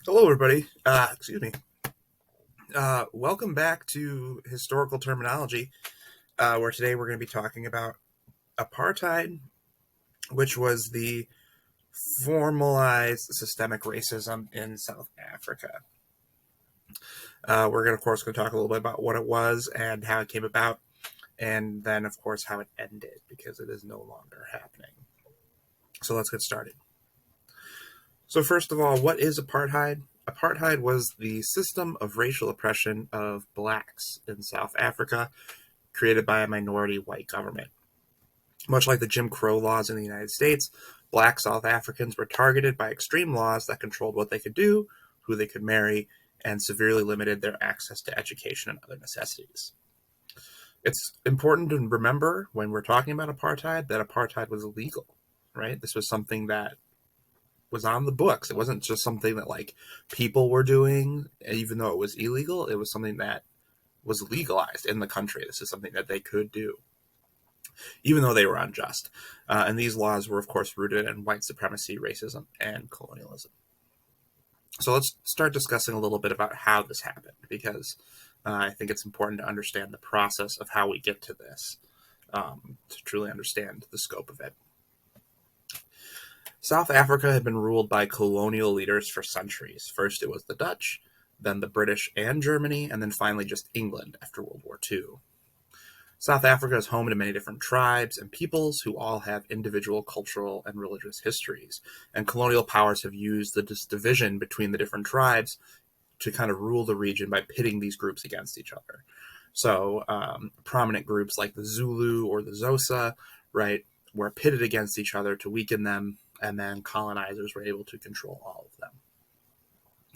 Hello, everybody. Excuse me. Welcome back to Historical Terminology, where today we're going to be talking about apartheid, which was the formalized systemic racism in South Africa. We're going to, of course, going to talk a little bit about what it was and how it came about, and then, of course, how it ended, because it is no longer happening. So let's get started. So first of all, what is apartheid? Apartheid was the system of racial oppression of blacks in South Africa created by a minority white government. Much like the Jim Crow laws in the United States, black South Africans were targeted by extreme laws that controlled what they could do, who they could marry, and severely limited their access to education and other necessities. It's important to remember when we're talking about apartheid that apartheid was illegal, right? This was something that was on the books. It wasn't just something that like people were doing, even though it was illegal. It was something that was legalized in the country. This is something that they could do, even though they were unjust. And these laws were, of course, rooted in white supremacy, racism, and colonialism. So let's start discussing a little bit about how this happened, because I think it's important to understand the process of how we get to this, to truly understand the scope of it. South Africa had been ruled by colonial leaders for centuries. First, it was the Dutch, then the British and Germany, and then finally just England after World War II. South Africa is home to many different tribes and peoples who all have individual cultural and religious histories. And colonial powers have used this division between the different tribes to kind of rule the region by pitting these groups against each other. So prominent groups like the Zulu or the Xhosa, right, were pitted against each other to weaken them, and then colonizers were able to control all of them.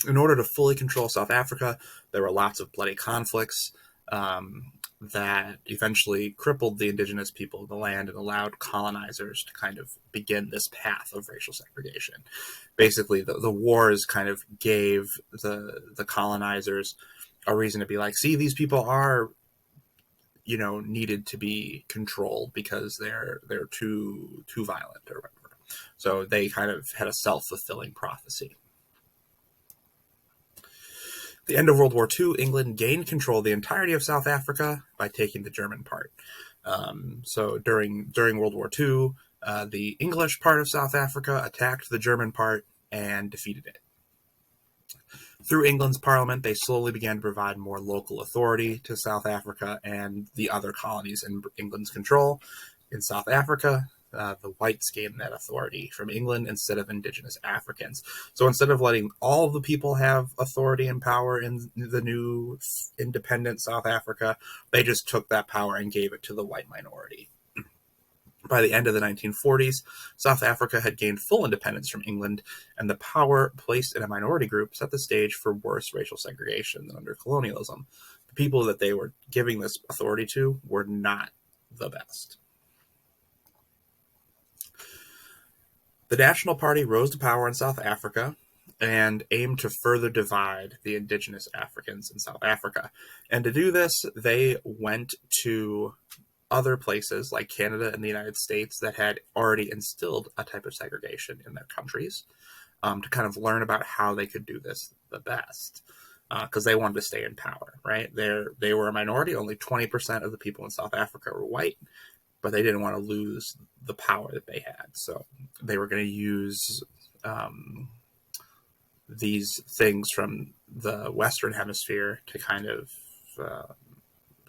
In order to fully control South Africa, there were lots of bloody conflicts that eventually crippled the indigenous people of the land and allowed colonizers to kind of begin this path of racial segregation. Basically, the wars kind of gave the colonizers a reason to be like, see, these people are, needed to be controlled because they're too violent or whatever. So they kind of had a self-fulfilling prophecy. At the end of World War II, England gained control of the entirety of South Africa by taking the German part. So during World War II, the English part of South Africa attacked the German part and defeated it. Through England's parliament, they slowly began to provide more local authority to South Africa and the other colonies in England's control. In South Africa, the whites gained that authority from England instead of indigenous Africans. So instead of letting all of the people have authority and power in the new independent South Africa, they just took that power and gave it to the white minority. By the end of the 1940s, South Africa had gained full independence from England, and the power placed in a minority group set the stage for worse racial segregation than under colonialism. The people that they were giving this authority to were not the best. The National Party rose to power in South Africa and aimed to further divide the indigenous Africans in South Africa. And to do this, they went to other places like Canada and the United States that had already instilled a type of segregation in their countries, to kind of learn about how they could do this the best, because they wanted to stay in power, right? They were a minority. Only 20% of the people in South Africa were white, but they didn't want to lose the power that they had. So they were going to use these things from the Western Hemisphere to kind of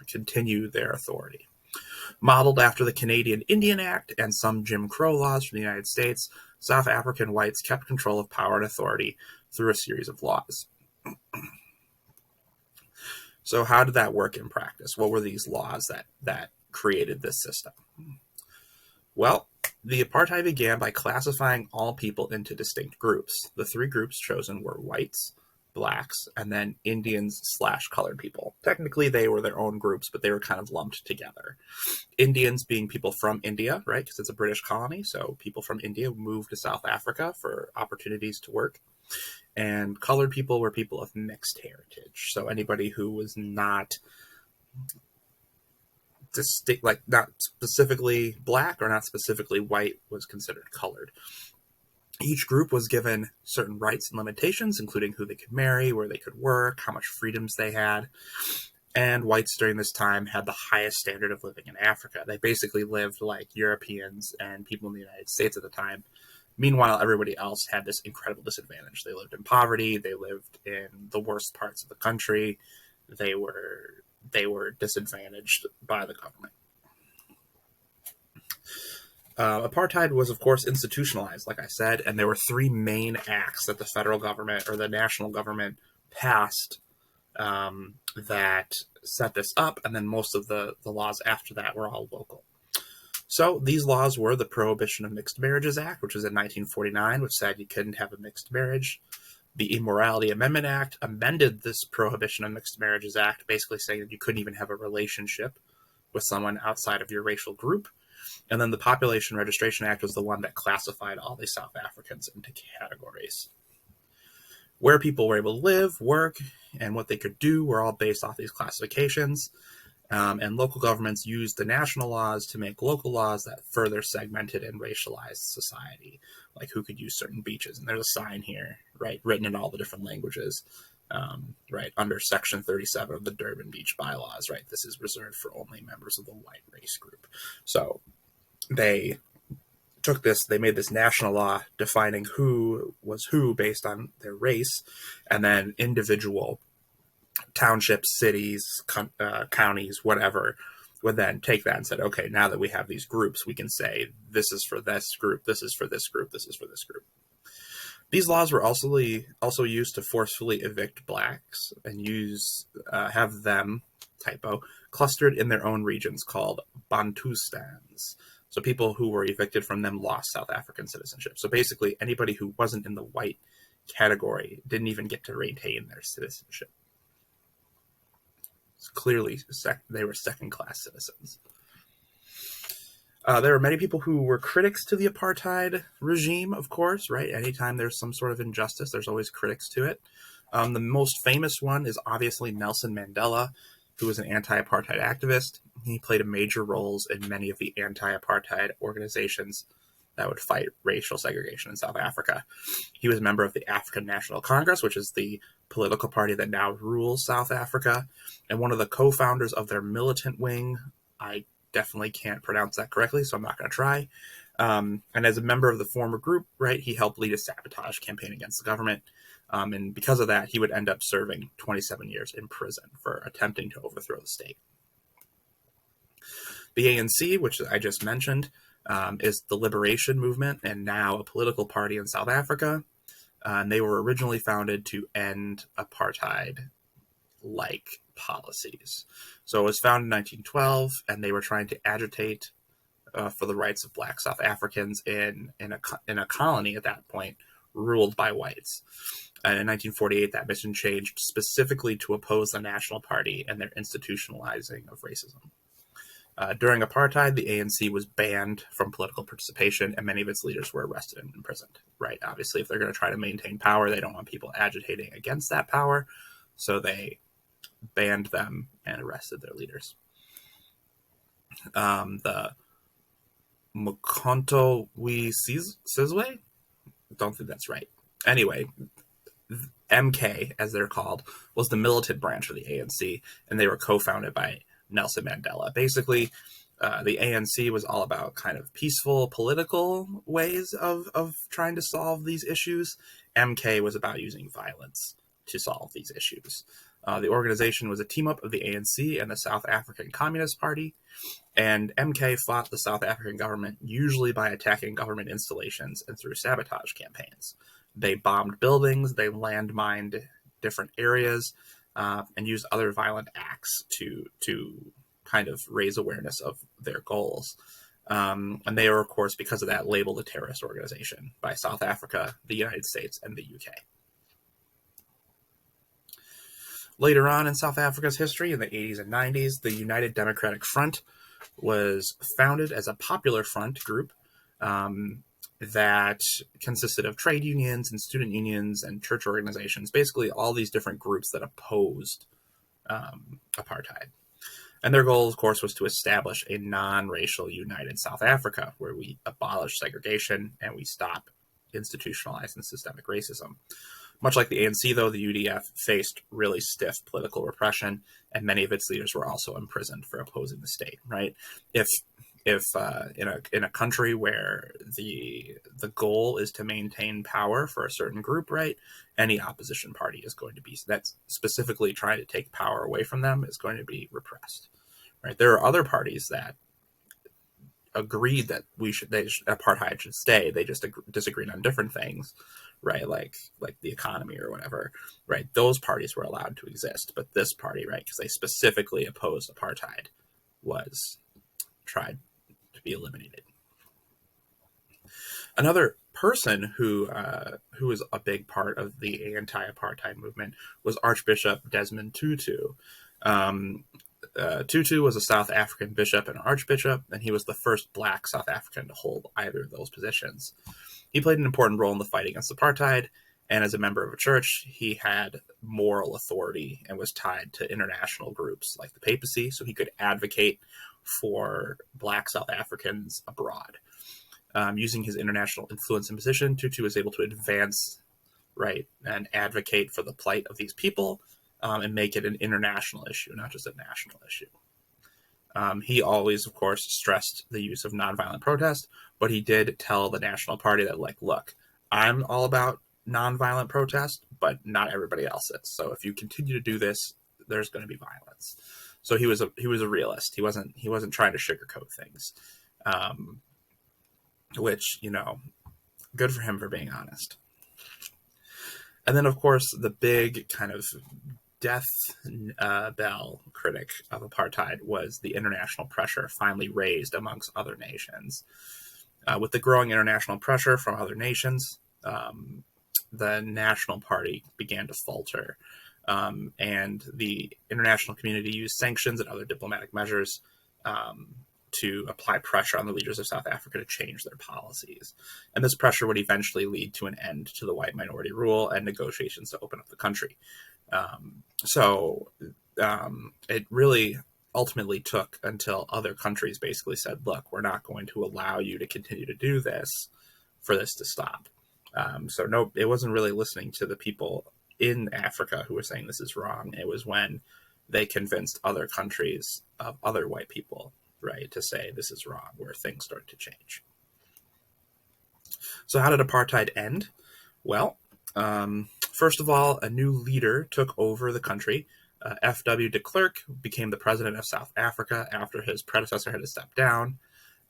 continue their authority. Modeled after the Canadian Indian Act and some Jim Crow laws from the United States, South African whites kept control of power and authority through a series of laws. So how did that work in practice? What were these laws that created this system? Well, the apartheid began by classifying all people into distinct groups. The three groups chosen were whites, blacks, and then Indians/colored people. Technically, they were their own groups, but they were kind of lumped together. Indians being people from India, right, because it's a British colony, so people from India moved to South Africa for opportunities to work. And colored people were people of mixed heritage, so anybody who was not not specifically black or not specifically white was considered colored. Each group was given certain rights and limitations, including who they could marry, where they could work, how much freedoms they had. And whites during this time had the highest standard of living in Africa. They basically lived like Europeans and people in the United States at the time. Meanwhile, everybody else had this incredible disadvantage. They lived in poverty. They lived in the worst parts of the country. They were disadvantaged by the government. Apartheid was, of course, institutionalized, like I said, and there were three main acts that the federal government or the national government passed that set this up, and then most of the laws after that were all local. So these laws were the Prohibition of Mixed Marriages Act, which was in 1949, which said you couldn't have a mixed marriage. The Immorality Amendment Act amended this Prohibition of Mixed Marriages Act, basically saying that you couldn't even have a relationship with someone outside of your racial group. And then the Population Registration Act was the one that classified all these South Africans into categories. Where people were able to live, work, and what they could do were all based off these classifications. And local governments used the national laws to make local laws that further segmented and racialized society, like who could use certain beaches. And there's a sign here, right, written in all the different languages, right, under Section 37 of the Durban Beach Bylaws, right, this is reserved for only members of the white race group. So they took this, they made this national law defining who was who based on their race, and then individual townships, cities, counties, whatever, would then take that and said, okay, now that we have these groups, we can say this is for this group, this is for this group, this is for this group. These laws were also used to forcefully evict blacks and have them, typo, clustered in their own regions called Bantustans. So people who were evicted from them lost South African citizenship. So basically anybody who wasn't in the white category didn't even get to retain their citizenship. Clearly, they were second-class citizens. There were many people who were critics to the apartheid regime, of course, right? Anytime there's some sort of injustice, there's always critics to it. The most famous one is obviously Nelson Mandela, who was an anti-apartheid activist. He played major roles in many of the anti-apartheid organizations that would fight racial segregation in South Africa. He was a member of the African National Congress, which is the political party that now rules South Africa, and one of the co-founders of their militant wing. I definitely can't pronounce that correctly, so I'm not going to try. And as a member of the former group, right, he helped lead a sabotage campaign against the government. And because of that, he would end up serving 27 years in prison for attempting to overthrow the state. The ANC, which I just mentioned, is the liberation movement and now a political party in South Africa. And they were originally founded to end apartheid-like policies. So it was founded in 1912, and they were trying to agitate for the rights of Black South Africans in a colony at that point ruled by whites. And in 1948, that mission changed specifically to oppose the National Party and their institutionalizing of racism. During apartheid, the ANC was banned from political participation, and many of its leaders were arrested and imprisoned. Right? Obviously, if they're going to try to maintain power, they don't want people agitating against that power, so they banned them and arrested their leaders. The Mkhonto we Sizwe? Don't think that's right. Anyway, MK, as they're called, was the militant branch of the ANC, and they were co-founded by Nelson Mandela. Basically, the ANC was all about kind of peaceful political ways of trying to solve these issues. MK was about using violence to solve these issues. The organization was a team-up of the ANC and the South African Communist Party, and MK fought the South African government usually by attacking government installations and through sabotage campaigns. They bombed buildings, they landmined different areas, and used other violent acts to kind of raise awareness of their goals. And they were, of course, because of that, labeled a terrorist organization by South Africa, the United States, and the UK. Later on in South Africa's history, in the 80s and 90s, the United Democratic Front was founded as a popular front group that consisted of trade unions and student unions and church organizations, basically all these different groups that opposed apartheid. And their goal, of course, was to establish a non-racial united South Africa where we abolish segregation and we stop institutionalized and systemic racism. Much like the ANC, though, the UDF faced really stiff political repression, and many of its leaders were also imprisoned for opposing the state. Right? If in a country where the goal is to maintain power for a certain group, right, any opposition party is going to be that's specifically trying to take power away from them is going to be repressed. Right? There are other parties that agreed that apartheid should stay. They just disagreed on different things, right? Like the economy or whatever, right? Those parties were allowed to exist, but this party, right, because they specifically opposed apartheid, was tried to be eliminated. Another person who was a big part of the anti-apartheid movement was Archbishop Desmond Tutu. Tutu was a South African bishop and archbishop, and he was the first black South African to hold either of those positions. He played an important role in the fight against apartheid, and as a member of a church, he had moral authority and was tied to international groups like the papacy, so he could advocate for black South Africans abroad. Using his international influence and position, Tutu was able to advance, right, and advocate for the plight of these people, and make it an international issue, not just a national issue. He always, of course, stressed the use of nonviolent protest, but he did tell the National Party that, like, look, I'm all about nonviolent protest, but not everybody else is. So if you continue to do this, there's going to be violence. So he was a realist. He wasn't trying to sugarcoat things, which, good for him for being honest. And then, of course, the big kind of death bell critic of apartheid was the international pressure finally raised amongst other nations. With the growing international pressure from other nations, the National Party began to falter, and the international community used sanctions and other diplomatic measures to apply pressure on the leaders of South Africa to change their policies. And this pressure would eventually lead to an end to the white minority rule and negotiations to open up the country. It really ultimately took until other countries basically said, look, we're not going to allow you to continue to do this for this to stop. No, it wasn't really listening to the people in Africa who were saying this is wrong. It was when they convinced other countries of other white people, right, to say this is wrong, where things started to change. So how did apartheid end? Well, first of all, a new leader took over the country. F.W. de Klerk became the president of South Africa after his predecessor had to step down,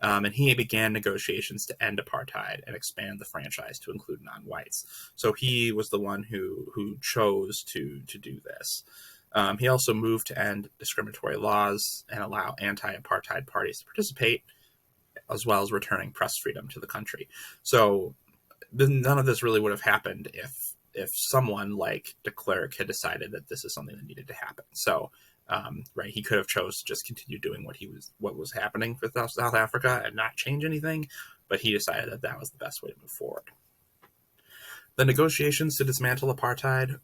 and he began negotiations to end apartheid and expand the franchise to include non-whites. So he was the one who chose to do this. He also moved to end discriminatory laws and allow anti-apartheid parties to participate, as well as returning press freedom to the country. So none of this really would have happened if someone like de Klerk had decided that this is something that needed to happen. So, right, he could have chose to just continue doing what was happening with South Africa and not change anything, but he decided that that was the best way to move forward. The negotiations to dismantle apartheid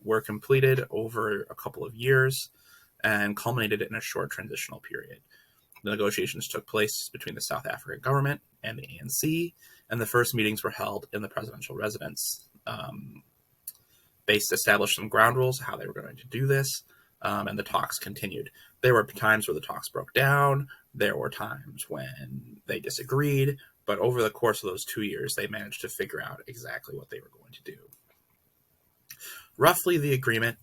were completed over a couple of years and culminated in a short transitional period. The negotiations took place between the South African government and the ANC, and the first meetings were held in the presidential residence. They established some ground rules how they were going to do this, and the talks continued. There were times where the talks broke down. There were times when they disagreed, but over the course of those 2 years, they managed to figure out exactly what they were going to do. Roughly, the agreement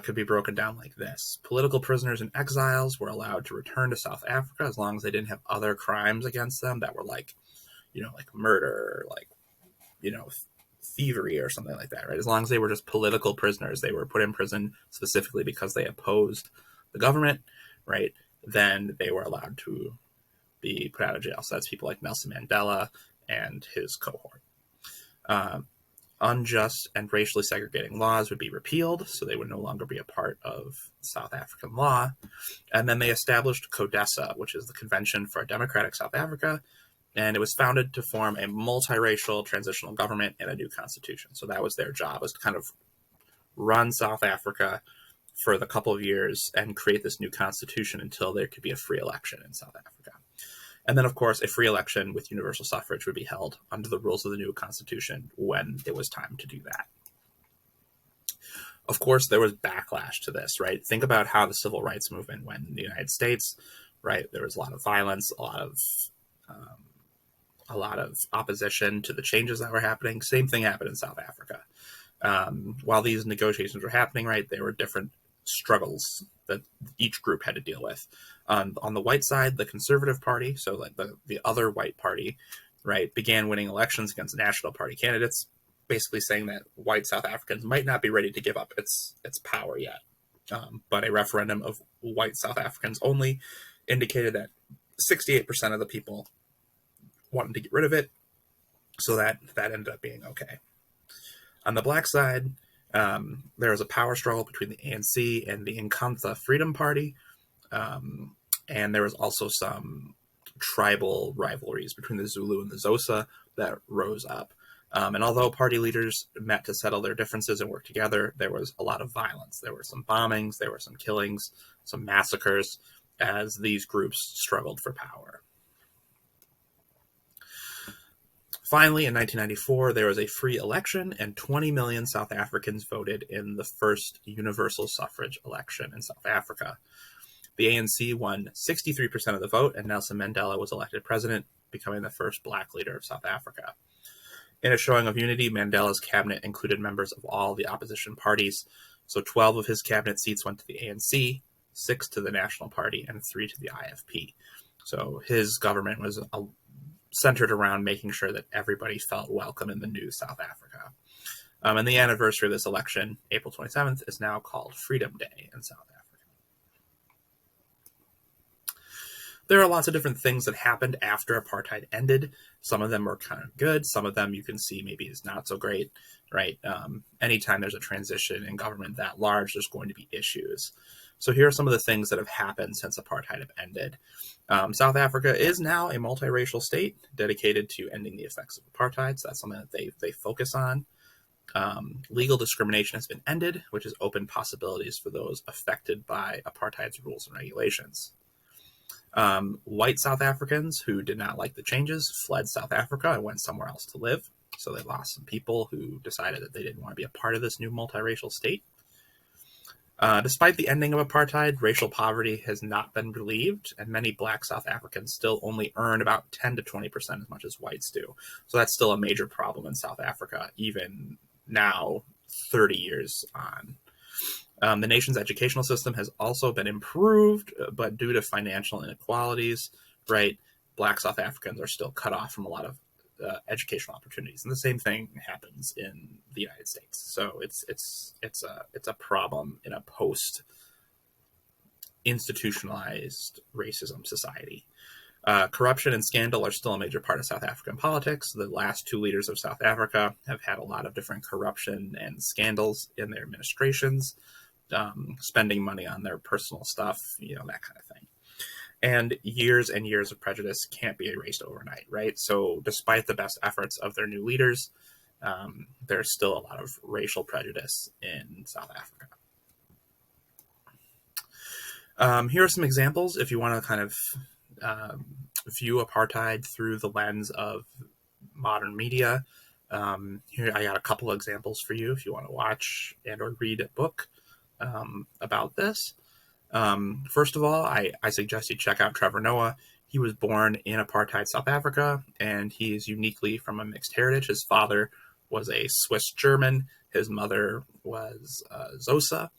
could be broken down like this. Political prisoners and exiles were allowed to return to South Africa as long as they didn't have other crimes against them that were like murder, thievery or something like that, right? As long as they were just political prisoners, they were put in prison specifically because they opposed the government, right? Then they were allowed to be put out of jail. So that's people like Nelson Mandela and his cohort. Unjust and racially segregating laws would be repealed, so they would no longer be a part of South African law. And then they established CODESA, which is the Convention for a Democratic South Africa, and it was founded to form a multiracial transitional government and a new constitution. So that was their job, was to kind of run South Africa for the couple of years and create this new constitution until there could be a free election in South Africa. And then, of course, a free election with universal suffrage would be held under the rules of the new constitution when it was time to do that. Of course, there was backlash to this, right? Think about how the civil rights movement went in the United States, right? There was a lot of violence, a lot of opposition to the changes that were happening. Same thing happened in South Africa. While these negotiations were happening, right, there were different struggles that each group had to deal with. On the white side, the Conservative Party, so like the other white party, right, began winning elections against National Party candidates, basically saying that white South Africans might not be ready to give up its power yet. But a referendum of white South Africans only indicated that 68% of the people wanted to get rid of it, so that ended up being okay. On the black side, there was a power struggle between the ANC and the Inkatha Freedom Party, and there was also some tribal rivalries between the Zulu and the Xhosa that rose up. And although party leaders met to settle their differences and work together, there was a lot of violence. There were some bombings, there were some killings, some massacres, as these groups struggled for power. Finally, in 1994, there was a free election, and 20 million South Africans voted in the first universal suffrage election in South Africa. The ANC won 63% of the vote, and Nelson Mandela was elected president, becoming the first black leader of South Africa. In a showing of unity, Mandela's cabinet included members of all the opposition parties. So 12 of his cabinet seats went to the ANC, 6 to the National Party, and 3 to the IFP. So his government was centered around making sure that everybody felt welcome in the new South Africa. And the anniversary of this election, April 27th, is now called Freedom Day in South Africa. There are lots of different things that happened after apartheid ended. Some of them were kind of good. Some of them you can see maybe is not so great, right? Anytime there's a transition in government that large, there's going to be issues. So here are some of the things that have happened since apartheid have ended. South Africa is now a multiracial state dedicated to ending the effects of apartheid. So that's something that they focus on. Legal discrimination has been ended, which has opened possibilities for those affected by apartheid's rules and regulations. White South Africans who did not like the changes fled South Africa and went somewhere else to live. So they lost some people who decided that they didn't want to be a part of this new multiracial state. Despite the ending of apartheid, racial poverty has not been relieved, and many black South Africans still only earn about 10 to 20% as much as whites do. So that's still a major problem in South Africa, even now, 30 years on. The nation's educational system has also been improved, but due to financial inequalities, right, black South Africans are still cut off from a lot of educational opportunities, and the same thing happens in the United States. So it's a problem in a post-institutionalized racism society. Corruption and scandal are still a major part of South African politics. The last 2 leaders of South Africa have had a lot of different corruption and scandals in their administrations, spending money on their personal stuff, that kind of thing. And years of prejudice can't be erased overnight, right? So despite the best efforts of their new leaders, there's still a lot of racial prejudice in South Africa. Here are some examples if you want to kind of view apartheid through the lens of modern media. Here I got a couple of examples for you if you want to watch and or read a book about this. First of all, I suggest you check out Trevor Noah. He was born in apartheid South Africa, and he is uniquely from a mixed heritage. His father was a Swiss German. His mother was Xhosa.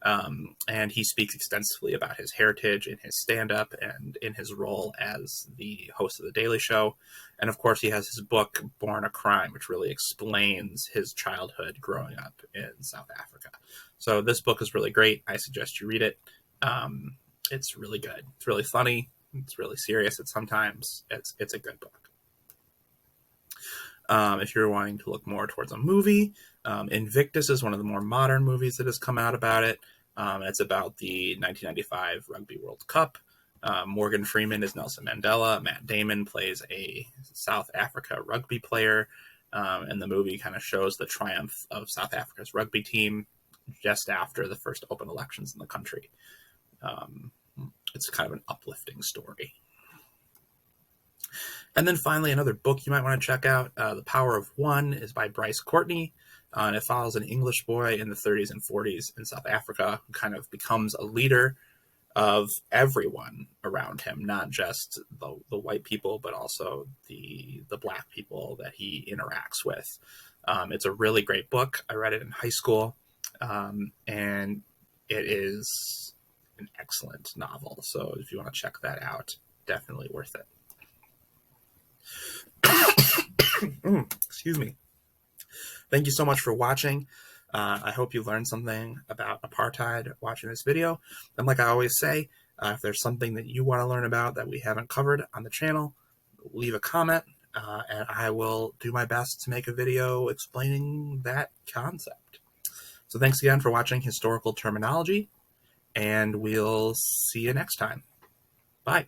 And he speaks extensively about his heritage in his stand-up and in his role as the host of The Daily Show. And of course, he has his book, Born a Crime, which really explains his childhood growing up in South Africa. So this book is really great. I suggest you read it. It's really good. It's really funny. It's really serious. It's a good book. If you're wanting to look more towards a movie, Invictus is one of the more modern movies that has come out about it. It's about the 1995 Rugby World Cup. Morgan Freeman is Nelson Mandela. Matt Damon plays a South Africa rugby player. And the movie kind of shows the triumph of South Africa's rugby team just after the first open elections in the country. It's kind of an uplifting story. And then finally, another book you might want to check out, The Power of One, is by Bryce Courtney. And it follows an English boy in the 30s and 40s in South Africa who kind of becomes a leader of everyone around him, not just the white people, but also the black people that he interacts with. It's a really great book. I read it in high school, and it is an excellent novel. So if you want to check that out, definitely worth it. Excuse me. Thank you so much for watching. I hope you learned something about apartheid watching this video. And like I always say, if there's something that you want to learn about that we haven't covered on the channel, leave a comment, and I will do my best to make a video explaining that concept. So thanks again for watching Historical Terminology, and we'll see you next time. Bye.